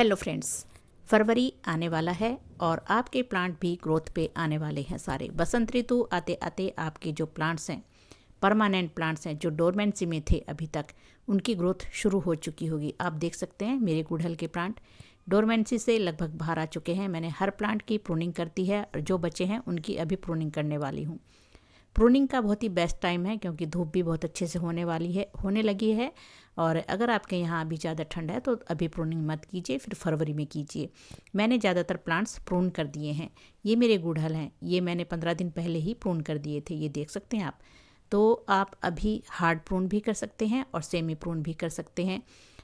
Hello friends, फरवरी आने वाला है और आपके प्लांट भी ग्रोथ पे आने वाले हैं सारे। बसंत ऋतु आते आते आपके जो प्लांट्स हैं, परमानेंट प्लांट्स हैं, जो डोरमेंसी में थे अभी तक, उनकी ग्रोथ शुरू हो चुकी होगी। आप देख सकते हैं मेरे गुड़हल के प्लांट डोरमेंसी से लगभग बाहर आ चुके हैं। मैंने हर प्लांट की प्रूनिंग कर दी है और जो बचे हैं उनकी अभी प्रूनिंग करने वाली हूँ। प्रूनिंग का बहुत ही बेस्ट टाइम है क्योंकि धूप भी बहुत अच्छे से होने लगी है। और अगर आपके यहाँ अभी ज़्यादा ठंड है तो अभी प्रूनिंग मत कीजिए, फिर फरवरी में कीजिए। मैंने ज़्यादातर प्लांट्स प्रून कर दिए हैं। ये मेरे गुड़हल हैं, ये मैंने 15 दिन पहले ही प्रून कर दिए थे, ये देख सकते हैं आप। तो आप अभी हार्ड प्रून भी कर सकते हैं और सेमी प्रून भी कर सकते हैं।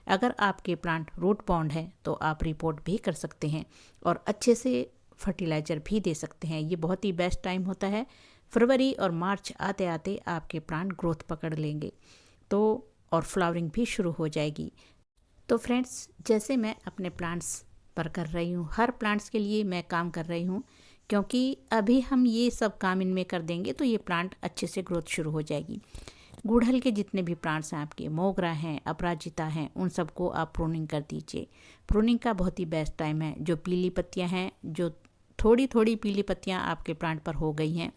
अगर आपके प्लांट रूट बाउंड है तो आप रिपोर्ट भी कर सकते हैं और अच्छे से फर्टिलाइज़र भी दे सकते हैं। ये बहुत ही बेस्ट टाइम होता है। फरवरी और मार्च आते आते आपके प्लांट ग्रोथ पकड़ लेंगे तो और फ्लावरिंग भी शुरू हो जाएगी। तो फ्रेंड्स, जैसे मैं अपने प्लांट्स पर कर रही हूँ, हर प्लांट्स के लिए मैं काम कर रही हूँ क्योंकि अभी हम ये सब काम इनमें कर देंगे तो ये प्लांट अच्छे से ग्रोथ शुरू हो जाएगी। गुड़हल के जितने भी प्लांट्स हैं आपके, मोगरा हैं, अपराजिता हैं, उन सबको आप प्रूनिंग कर दीजिए। प्रूनिंग का बहुत ही बेस्ट टाइम है। जो पीली पत्तियाँ हैं, जो थोड़ी थोड़ी पीली पत्तियाँ आपके प्लांट पर हो गई हैं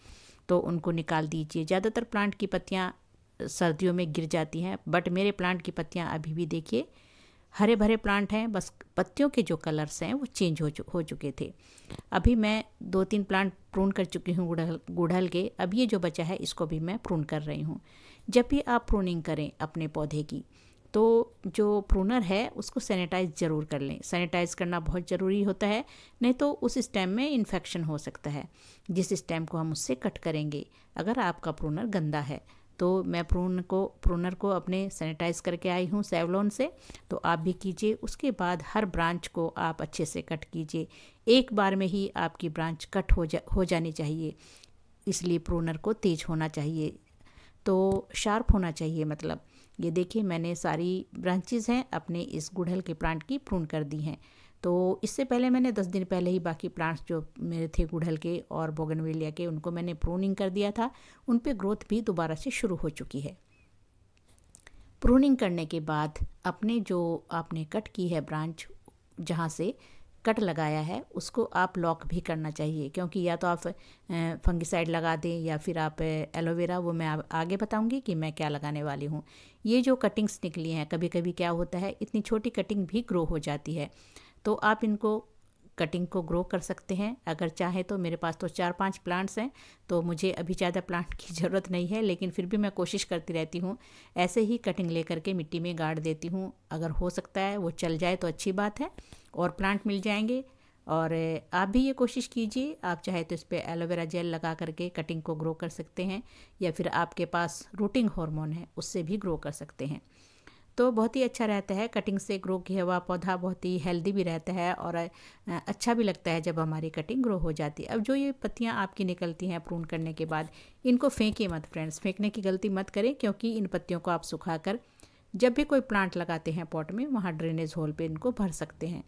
तो उनको निकाल दीजिए। ज़्यादातर प्लांट की पत्तियाँ सर्दियों में गिर जाती हैं, बट मेरे प्लांट की पत्तियाँ अभी भी देखिए हरे भरे प्लांट हैं। बस पत्तियों के जो कलर्स हैं वो चेंज हो चुके थे। अभी मैं 2-3 प्लांट प्रून कर चुकी हूँ गुड़हल के। अब ये जो बचा है इसको भी मैं प्रून कर रही हूँ। जब भी आप प्रूनिंग करें अपने पौधे की तो जो प्रूनर है उसको सैनिटाइज ज़रूर कर लें। सैनिटाइज करना बहुत ज़रूरी होता है, नहीं तो उस स्टेम में इन्फेक्शन हो सकता है जिस स्टेम को हम उससे कट करेंगे। अगर आपका प्रूनर गंदा है तो मैं प्रूनर को अपने सैनिटाइज करके आई हूँ सेवलॉन से, तो आप भी कीजिए। उसके बाद हर ब्रांच को आप अच्छे से कट कीजिए। एक बार में ही आपकी ब्रांच कट हो जानी चाहिए, इसलिए प्रूनर को तेज होना चाहिए, तो शार्प होना चाहिए। मतलब ये देखिए मैंने सारी ब्रांचेस हैं अपने इस गुड़हल के प्लांट की प्रून कर दी हैं। तो इससे पहले मैंने 10 दिन पहले ही बाकी प्लांट्स जो मेरे थे गुड़हल के और बोगनवेलिया के, उनको मैंने प्रूनिंग कर दिया था। उन पे ग्रोथ भी दोबारा से शुरू हो चुकी है। प्रूनिंग करने के बाद अपने जो आपने कट की है ब्रांच, जहाँ से कट लगाया है, उसको आप लॉक भी करना चाहिए क्योंकि या तो आप फंगिसाइड लगा दें या फिर आप एलोवेरा, वो मैं आगे बताऊंगी कि मैं क्या लगाने वाली हूँ। ये जो कटिंग्स निकली हैं, कभी कभी क्या होता है इतनी छोटी कटिंग भी ग्रो हो जाती है, तो आप इनको कटिंग को ग्रो कर सकते हैं अगर चाहे तो। मेरे पास तो 4-5 प्लांट्स हैं तो मुझे अभी ज़्यादा प्लांट की ज़रूरत नहीं है, लेकिन फिर भी मैं कोशिश करती रहती हूँ ऐसे ही कटिंग लेकर के मिट्टी में गाड़ देती हूँ। अगर हो सकता है वो चल जाए तो अच्छी बात है और प्लांट मिल जाएंगे। और आप भी ये कोशिश कीजिए। आप चाहे तो इस पर एलोवेरा जेल लगा करके कटिंग को ग्रो कर सकते हैं या फिर आपके पास रूटिंग हार्मोन है उससे भी ग्रो कर सकते हैं, तो बहुत ही अच्छा रहता है। कटिंग से ग्रो किया हुआ पौधा बहुत ही हेल्दी भी रहता है और अच्छा भी लगता है जब हमारी कटिंग ग्रो हो जाती है। अब जो ये पत्तियां आपकी निकलती हैं प्रून करने के बाद, इनको फेंकिए मत फ्रेंड्स, फेंकने की गलती मत करें क्योंकि इन पत्तियों को आप सुखाकर जब भी कोई प्लांट लगाते हैं पॉट में, वहाँ ड्रेनेज होल पे इनको भर सकते हैं।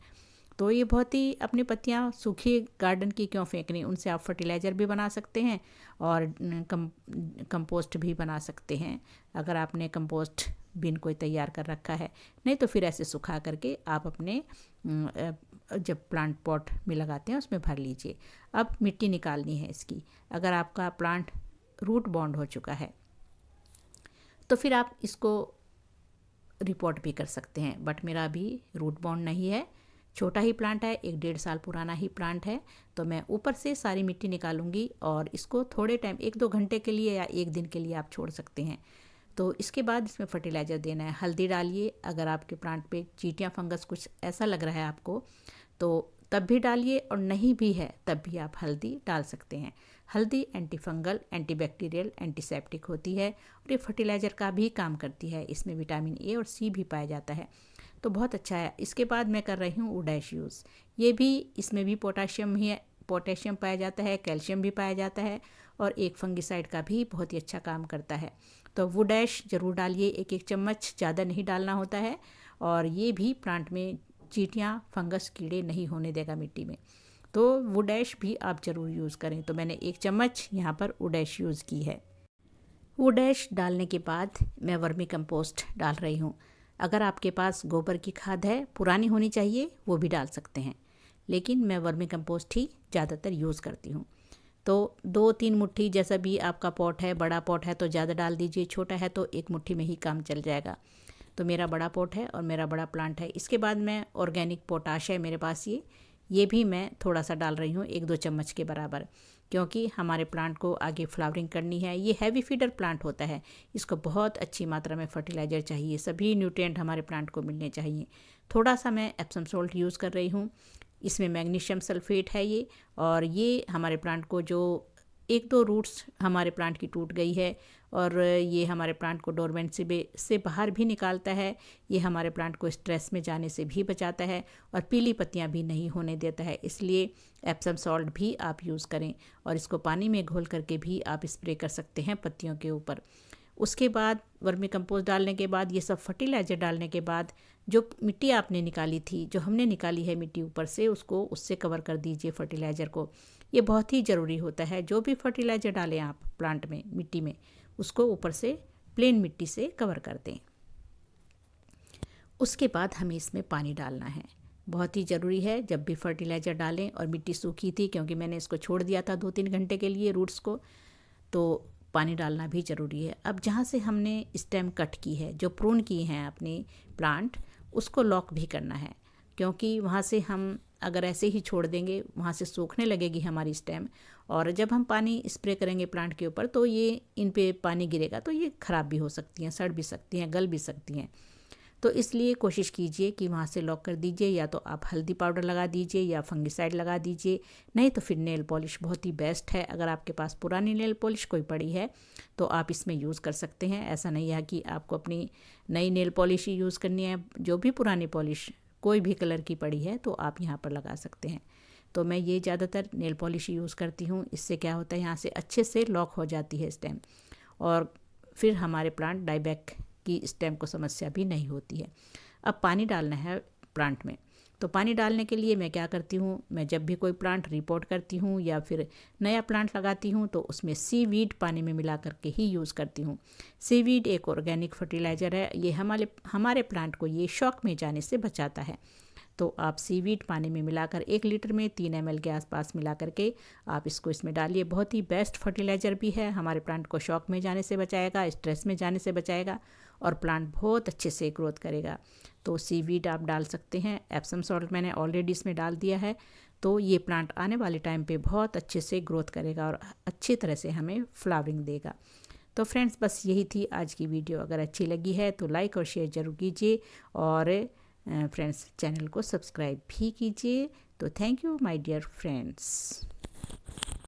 तो ये बहुत ही, अपनी पत्तियाँ सूखी गार्डन की क्यों फेंकनी, उनसे आप फर्टिलाइज़र भी बना सकते हैं और कंपोस्ट भी बना सकते हैं अगर आपने कंपोस्ट बिन कोई तैयार कर रखा है। नहीं तो फिर ऐसे सुखा करके आप अपने जब प्लांट पॉट में लगाते हैं उसमें भर लीजिए। अब मिट्टी निकालनी है इसकी। अगर आपका प्लांट रूट बाउंड हो चुका है तो फिर आप इसको रिपोर्ट भी कर सकते हैं, बट मेरा अभी रूट बाउंड नहीं है, छोटा ही प्लांट है, 1-1.5 साल पुराना ही प्लांट है। तो मैं ऊपर से सारी मिट्टी निकालूंगी और इसको थोड़े टाइम, 1-2 घंटे के लिए या 1 दिन के लिए आप छोड़ सकते हैं। तो इसके बाद इसमें फर्टिलाइज़र देना है। हल्दी डालिए, अगर आपके प्लांट पे चींटियाँ फंगस कुछ ऐसा लग रहा है आपको तो तब भी डालिए, और नहीं भी है तब भी आप हल्दी डाल सकते हैं। हल्दी anti fungal, anti bacterial, antiseptic होती है और ये फर्टिलाइज़र का भी काम करती है। इसमें विटामिन ए और सी भी पाया जाता है, तो बहुत अच्छा है। इसके बाद मैं कर रही हूँ वुडैश यूज़। ये भी, इसमें भी पोटाशियम ही है, पोटेशियम पाया जाता है, कैल्शियम भी पाया जाता है और एक फंगिसाइड का भी बहुत ही अच्छा काम करता है। तो वुडैश ज़रूर डालिए, 1-1 चम्मच, ज़्यादा नहीं डालना होता है। और ये भी प्लांट में चींटियाँ फंगस कीड़े नहीं होने देगा मिट्टी में, तो वुडैश भी आप ज़रूर यूज़ करें। तो मैंने 1 चम्मच यहाँ पर वुडैश यूज़ की है। वुडैश डालने के बाद मैं वर्मी कंपोस्ट डाल रही हूँ। अगर आपके पास गोबर की खाद है, पुरानी होनी चाहिए, वो भी डाल सकते हैं, लेकिन मैं वर्मी कंपोस्ट ही ज़्यादातर यूज़ करती हूँ। तो 2-3 मुट्ठी, जैसा भी आपका पॉट है, बड़ा पॉट है तो ज़्यादा डाल दीजिए, छोटा है तो 1 मुट्ठी में ही काम चल जाएगा। तो मेरा बड़ा पॉट है और मेरा बड़ा प्लांट है। इसके बाद मैं ऑर्गेनिक पोटाश है मेरे पास, ये भी मैं थोड़ा सा डाल रही हूँ, 1-2 चम्मच के बराबर, क्योंकि हमारे प्लांट को आगे फ्लावरिंग करनी है। ये हैवी फीडर प्लांट होता है, इसको बहुत अच्छी मात्रा में फर्टिलाइज़र चाहिए, सभी न्यूट्रिएंट हमारे प्लांट को मिलने चाहिए। थोड़ा सा मैं एप्सम सॉल्ट यूज़ कर रही हूँ, इसमें मैग्नीशियम सल्फेट है ये, और ये हमारे प्लांट को जो 1-2 रूट्स हमारे प्लांट की टूट गई है और ये हमारे प्लांट को डोरमेंसी से बाहर भी निकालता है। ये हमारे प्लांट को स्ट्रेस में जाने से भी बचाता है और पीली पत्तियां भी नहीं होने देता है। इसलिए एप्सम सॉल्ट भी आप यूज़ करें और इसको पानी में घोल करके भी आप स्प्रे कर सकते हैं पत्तियों के ऊपर। उसके बाद वर्मी कंपोस्ट डालने के बाद, ये सब फर्टिलाइज़र डालने के बाद, जो मिट्टी आपने निकाली थी, जो हमने निकाली है मिट्टी ऊपर से, उसको उससे कवर कर दीजिए फर्टिलाइज़र को। ये बहुत ही ज़रूरी होता है, जो भी फर्टिलाइज़र डालें आप प्लांट में, मिट्टी में, उसको ऊपर से प्लेन मिट्टी से कवर कर दें। उसके बाद हमें इसमें पानी डालना है, बहुत ही ज़रूरी है। जब भी फर्टिलाइज़र डालें, और मिट्टी सूखी थी क्योंकि मैंने इसको छोड़ दिया था 2-3 घंटे के लिए रूट्स को, तो पानी डालना भी ज़रूरी है। अब जहाँ से हमने स्टेम कट की है, जो प्रून की हैं अपनी प्लांट, उसको लॉक भी करना है, क्योंकि वहाँ से हम अगर ऐसे ही छोड़ देंगे, वहाँ से सूखने लगेगी हमारी स्टेम, और जब हम पानी स्प्रे करेंगे प्लांट के ऊपर तो ये इन पे पानी गिरेगा तो ये ख़राब भी हो सकती हैं, सड़ भी सकती हैं, गल भी सकती हैं। तो इसलिए कोशिश कीजिए कि वहाँ से लॉक कर दीजिए, या तो आप हल्दी पाउडर लगा दीजिए या फंगिसाइड लगा दीजिए, नहीं तो फिर नेल पॉलिश बहुत ही बेस्ट है। अगर आपके पास पुरानी नेल पॉलिश कोई पड़ी है तो आप इसमें यूज़ कर सकते हैं। ऐसा नहीं है कि आपको अपनी नई नेल पॉलिश ही यूज़ करनी है, जो भी पुरानी पॉलिश कोई भी कलर की पड़ी है तो आप यहाँ पर लगा सकते हैं। तो मैं ये ज़्यादातर नेल पॉलिश यूज़ करती हूँ। इससे क्या होता है, यहाँ से अच्छे से लॉक हो जाती है स्टेम, और फिर हमारे प्लांट डाईबैक की स्टेम को समस्या भी नहीं होती है। अब पानी डालना है प्लांट में, तो पानी डालने के लिए मैं क्या करती हूँ, मैं जब भी कोई प्लांट रिपोर्ट करती हूँ या फिर नया प्लांट लगाती हूँ तो उसमें सीवीड पानी में मिला करके ही यूज़ करती हूँ। सीवीड एक ऑर्गेनिक फर्टिलाइज़र है, ये हमारे प्लांट को ये शॉक में जाने से बचाता है। तो आप सीवीड पानी में मिलाकर 1 लीटर में 3 ml के आसपास मिला करके आप इसको इसमें डालिए। बहुत ही बेस्ट फर्टिलाइज़र भी है, हमारे प्लांट को शॉक में जाने से बचाएगा, स्ट्रेस में जाने से बचाएगा, और प्लांट बहुत अच्छे से ग्रोथ करेगा। तो सीवीड आप डाल सकते हैं। एप्सम सॉल्ट मैंने ऑलरेडी इसमें डाल दिया है, तो ये प्लांट आने वाले टाइम पे बहुत अच्छे से ग्रोथ करेगा और अच्छी तरह से हमें फ्लावरिंग देगा। तो फ्रेंड्स, बस यही थी आज की वीडियो। अगर अच्छी लगी है तो लाइक और शेयर ज़रूर कीजिए, और फ्रेंड्स चैनल को सब्सक्राइब भी कीजिए। तो thank you my dear friends.